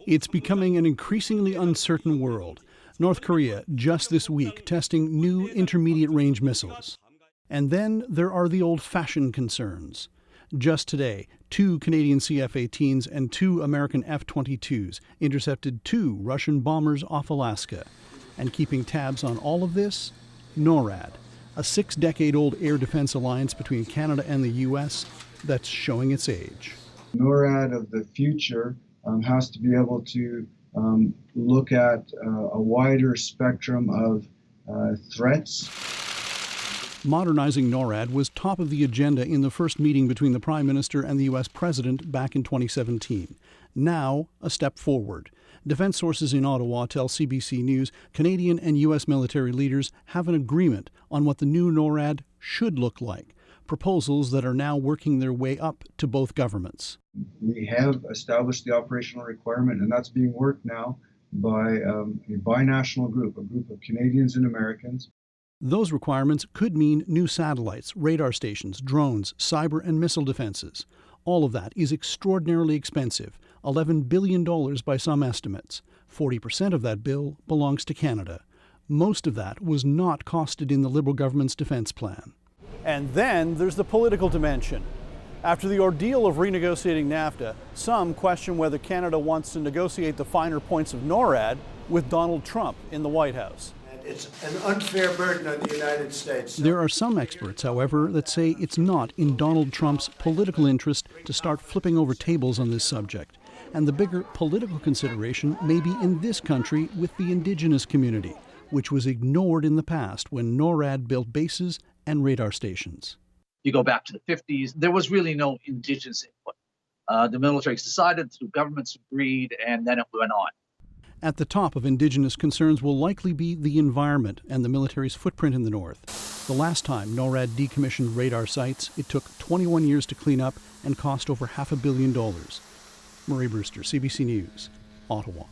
It's becoming an increasingly uncertain world. North Korea just this week testing new intermediate-range missiles. And then there are the old-fashioned concerns. Just today, 2 Canadian CF-18s and 2 American F-22s intercepted 2 Russian bombers off Alaska. And keeping tabs on all of this, Norad, a 6-decade-old air defense alliance between Canada and the U.S. that's showing its age. Norad of the future has to be able to look at a wider spectrum of threats. Modernizing NORAD was top of the agenda in the first meeting between the Prime Minister and the U.S. President back in 2017. Now, a step forward. Defense sources in Ottawa tell CBC News Canadian and U.S. military leaders have an agreement on what the new NORAD should look like, proposals that are now working their way up to both governments. We have established the operational requirement, and that's being worked now by a binational group, a group of Canadians and Americans. Those requirements could mean new satellites, radar stations, drones, cyber and missile defenses. All of that is extraordinarily expensive, $11 billion by some estimates. 40% of that bill belongs to Canada. Most of that was not costed in the Liberal government's defense plan. And then there's the political dimension. After the ordeal of renegotiating NAFTA, some question whether Canada wants to negotiate the finer points of NORAD with Donald Trump in the White House. It's an unfair burden on the United States. There are some experts, however, that say it's not in Donald Trump's political interest to start flipping over tables on this subject. And the bigger political consideration may be in this country with the Indigenous community, which was ignored in the past when NORAD built bases and radar stations. You go back to the 50s, there was really no Indigenous input. The military decided, the governments agreed, and then it went on. At the top of Indigenous concerns will likely be the environment and the military's footprint in the north. The last time NORAD decommissioned radar sites, it took 21 years to clean up and cost over $500 million. Marie Brewster, CBC News, Ottawa.